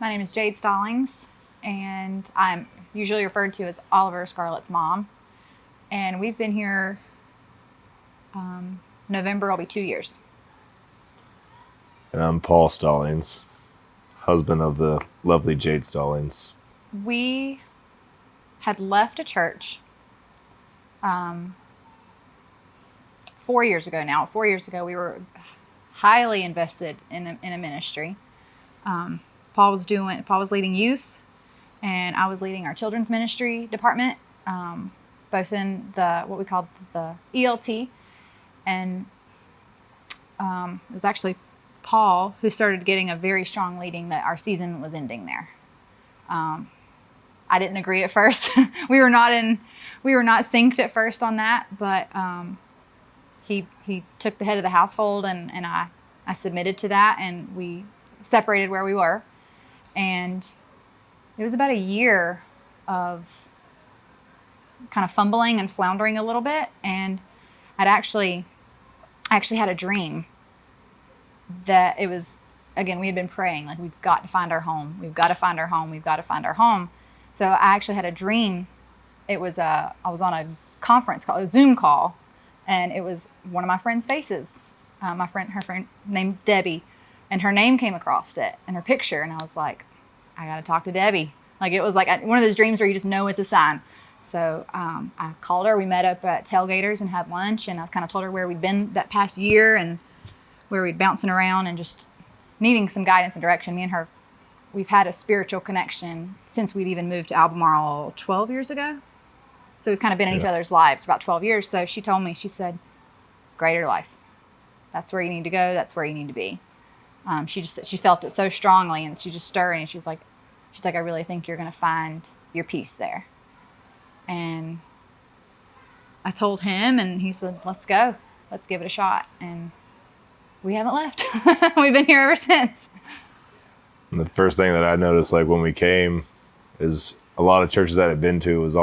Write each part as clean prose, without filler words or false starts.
My name is Jade Stallings, and I'm usually referred to as Oliver Scarlett's mom. And we've been here, November will be 2 years. And I'm Paul Stallings, husband of the lovely Jade Stallings. We had left a church 4 years ago now. 4 years ago, we were highly invested in a ministry. Paul was leading youth, and I was leading our children's ministry department, both in what we called the ELT, and it was actually Paul who started getting a very strong leading that our season was ending there. I didn't agree at first. we were not synced at first on that, but he took the head of the household, and I submitted to that, and we separated where we were. And it was about a year of kind of fumbling and floundering a little bit. And I actually had a dream that it was, again, we had been praying, like, we've got to find our home. We've got to find our home. We've got to find our home. So I actually had a dream. It was I was on a conference call, a Zoom call, and it was one of my friend's faces. Her friend name's Debbie. And her name came across it and her picture. And I was like, I got to talk to Debbie. Like, it was like one of those dreams where you just know it's a sign. So I called her. We met up at Tailgaters and had lunch. And I kind of told her where we'd been that past year and where we'd bouncing around and just needing some guidance and direction. Me and her, we've had a spiritual connection since we'd even moved to Albemarle 12 years ago. So we've kind of been in each other's lives for about 12 years. So she told me, she said, greater life. That's where you need to go. That's where you need to be. She felt it so strongly, and she just stirred, and she's like, I really think you're going to find your peace there. And I told him, and he said, let's go. Let's give it a shot. And we haven't left. We've been here ever since. And the first thing that I noticed, like, when we came, is a lot of churches that I've been to was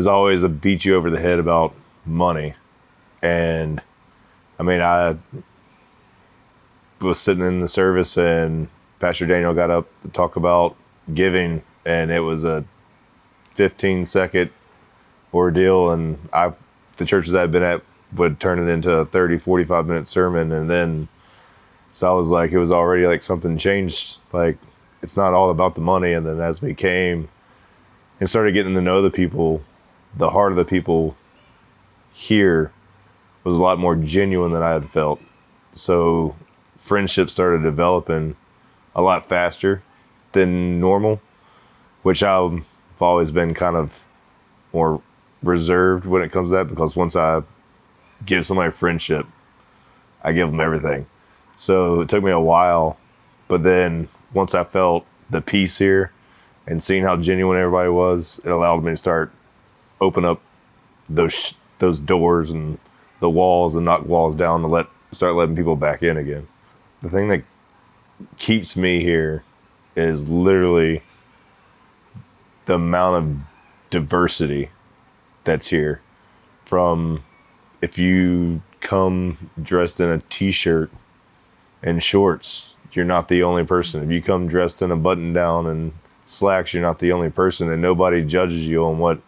always a beat you over the head about money. And I mean, I was sitting in the service and Pastor Daniel got up to talk about giving, and it was a 15-second ordeal, and the churches I've been at would turn it into a 30, 45-minute sermon. And then, so I was like, it was already like something changed. Like, it's not all about the money. And then as we came and started getting to know the people, the heart of the people here was a lot more genuine than I had felt. So friendships started developing a lot faster than normal, which I've always been kind of more reserved when it comes to that, because once I give somebody a friendship, I give them everything. So it took me a while, but then once I felt the peace here and seeing how genuine everybody was, it allowed me to start open up those doors and the walls and knock walls down to start letting people back in again. The thing that keeps me here is literally the amount of diversity that's here. From, if you come dressed in a t-shirt and shorts, you're not the only person. If you come dressed in a button down and slacks, you're not the only person, and nobody judges you on what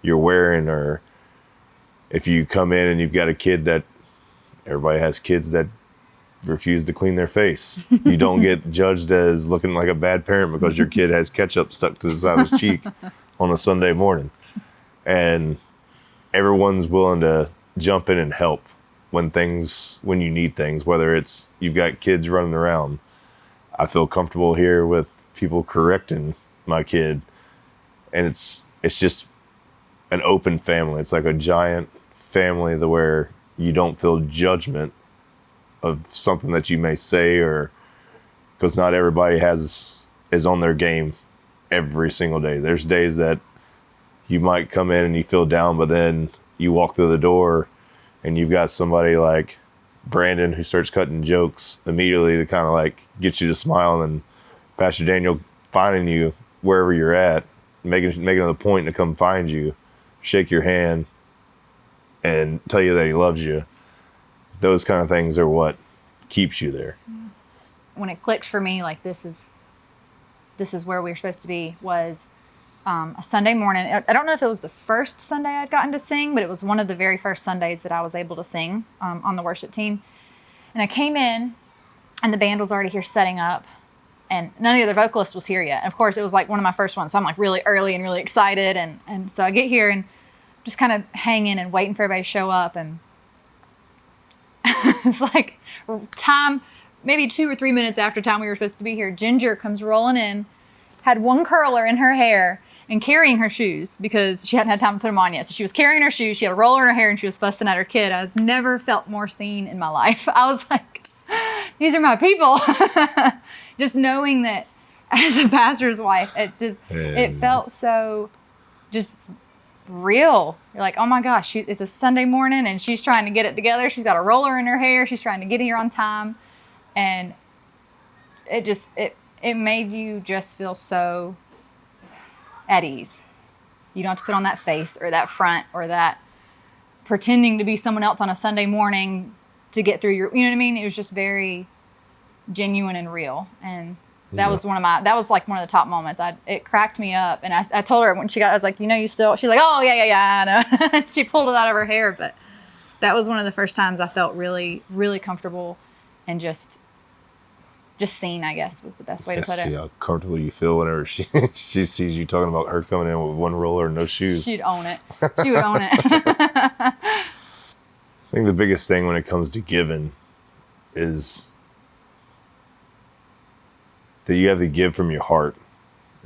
you're wearing. Or if you come in and you've got a kid, that everybody has kids that refuse to clean their face. You don't get judged as looking like a bad parent because your kid has ketchup stuck to the side of his cheek on a Sunday morning. And everyone's willing to jump in and help when you need things, whether it's you've got kids running around. I feel comfortable here with people correcting my kid. And it's just an open family. It's like a giant family where you don't feel judgment of something that you may say, or because not everybody is on their game every single day. There's days that you might come in and you feel down, but then you walk through the door and you've got somebody like Brandon who starts cutting jokes immediately to kind of like get you to smile, and Pastor Daniel finding you wherever you're at, making it a point to come find you, shake your hand, and tell you that he loves you. Those kind of things are what keeps you there. When it clicked for me, like, this is this is where we were supposed to be, was a Sunday morning. I don't know if it was the first Sunday I'd gotten to sing, but it was one of the very first Sundays that I was able to sing on the worship team. And I came in, and the band was already here setting up, and none of the other vocalists was here yet. And of course, it was like one of my first ones, so I'm like really early and really excited. And so I get here and just kind of hanging and waiting for everybody to show up, and it's like time, maybe 2 or 3 minutes after time we were supposed to be here, Ginger comes rolling in, had one curler in her hair and carrying her shoes because she hadn't had time to put them on yet. So she was carrying her shoes, she had a roller in her hair, and she was fussing at her kid. I've never felt more seen in my life. I was like, these are my people. Just knowing that as a pastor's wife, it felt so just real. You're like, oh my gosh, it's a Sunday morning and she's trying to get it together. She's got a roller in her hair. She's trying to get here on time. And it made you just feel so at ease. You don't have to put on that face or that front or that pretending to be someone else on a Sunday morning to get through your, you know what I mean? It was just very genuine and real. And that was that was like one of the top moments. It cracked me up. And I told her when she got, I was like, she's like, oh yeah, I know. She pulled it out of her hair. But that was one of the first times I felt really, really comfortable and just seen, I guess, was the best way to put it. See how comfortable you feel whenever she sees you talking about her coming in with one roller and no shoes. She'd own it. She would own it. I think the biggest thing when it comes to giving is that you have to give from your heart.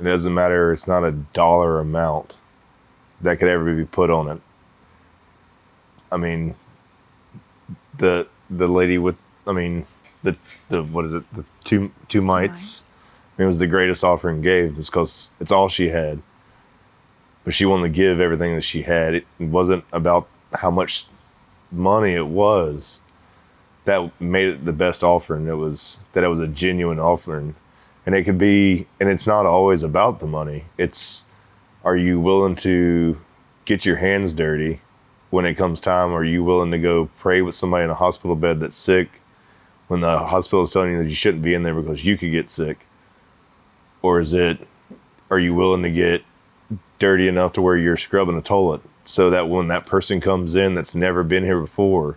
It doesn't matter, it's not a dollar amount that could ever be put on it. I mean, the lady with, the what is it? The two mites. It was the greatest offering gave because it's all she had. But she wanted to give everything that she had. It wasn't about how much money it was that made it the best offering. It was that it was a genuine offering. And it could be, and it's not always about the money. It's, are you willing to get your hands dirty when it comes time? Are you willing to go pray with somebody in a hospital bed that's sick when the hospital is telling you that you shouldn't be in there because you could get sick? Or are you willing to get dirty enough to where you're scrubbing a toilet so that when that person comes in that's never been here before,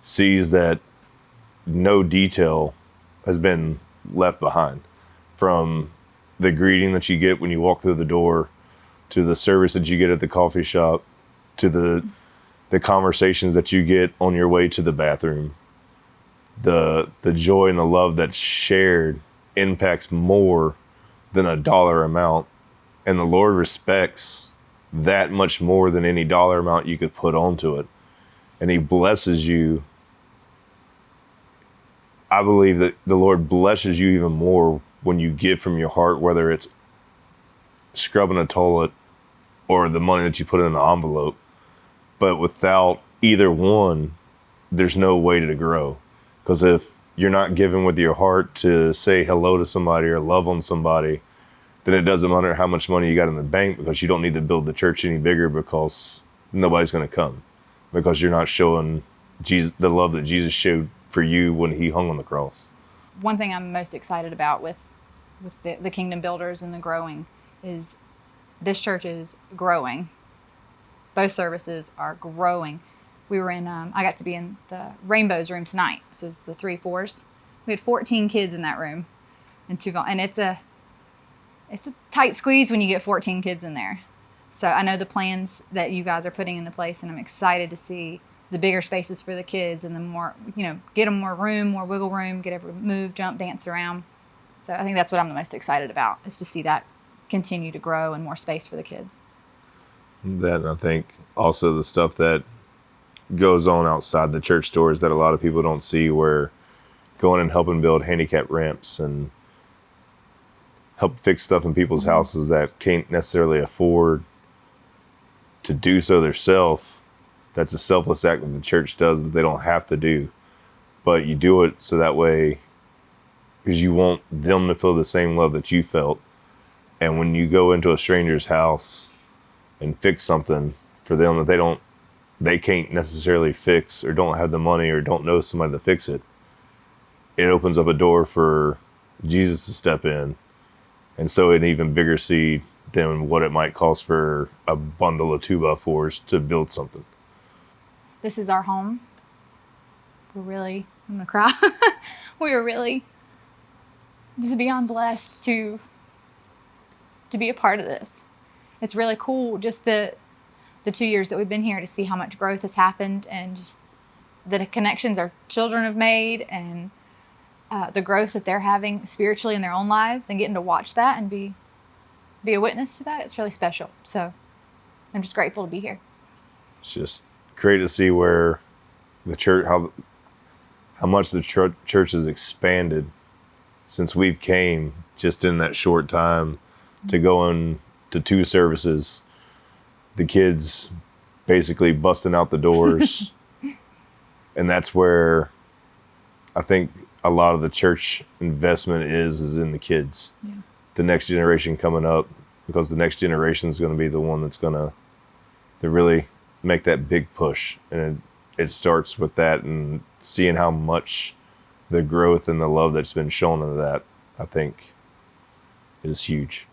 sees that no detail has been left behind? From the greeting that you get when you walk through the door, to the service that you get at the coffee shop, to the conversations that you get on your way to the bathroom. The joy and the love that's shared impacts more than a dollar amount. And the Lord respects that much more than any dollar amount you could put onto it. And He blesses you. I believe that the Lord blesses you even more when you give from your heart, whether it's scrubbing a toilet or the money that you put in an envelope. But without either one, there's no way to grow. Because if you're not giving with your heart to say hello to somebody or love on somebody, then it doesn't matter how much money you got in the bank, because you don't need to build the church any bigger, because nobody's going to come, because you're not showing Jesus, the love that Jesus showed for you when He hung on the cross. One thing I'm most excited about with the Kingdom Builders and the growing is this church is growing. Both services are growing. We were in, I got to be in the Rainbows room tonight. This is the 3-4s. We had 14 kids in that room, and it's a tight squeeze when you get 14 kids in there. So I know the plans that you guys are putting into place, and I'm excited to see the bigger spaces for the kids and the more, get them more room, more wiggle room, get every move, jump, dance around. So I think that's what I'm the most excited about, is to see that continue to grow and more space for the kids. That, and I think also the stuff that goes on outside the church doors that a lot of people don't see, where going and helping build handicap ramps and help fix stuff in people's houses that can't necessarily afford to do so themselves. That's a selfless act that the church does that they don't have to do. But you do it so that way, because you want them to feel the same love that you felt. And when you go into a stranger's house and fix something for them that they can't necessarily fix, or don't have the money, or don't know somebody to fix it, it opens up a door for Jesus to step in and sow an even bigger seed than what it might cost for a bundle of 2x4s to build something. This is our home. I'm gonna cry. We are really just beyond blessed to be a part of this. It's really cool, just the 2 years that we've been here, to see how much growth has happened, and just the connections our children have made, and the growth that they're having spiritually in their own lives, and getting to watch that and be a witness to that. It's really special. So I'm just grateful to be here. It's just great to see where the church, how much the church has expanded since we've came, just in that short time, to going to 2 services, the kids basically busting out the doors. And that's where I think a lot of the church investment is in the kids. Yeah. The next generation coming up, because the next generation is going to be the one that's going to really make that big push. And it starts with that, and seeing how much the growth and the love that's been shown into that, I think, is huge.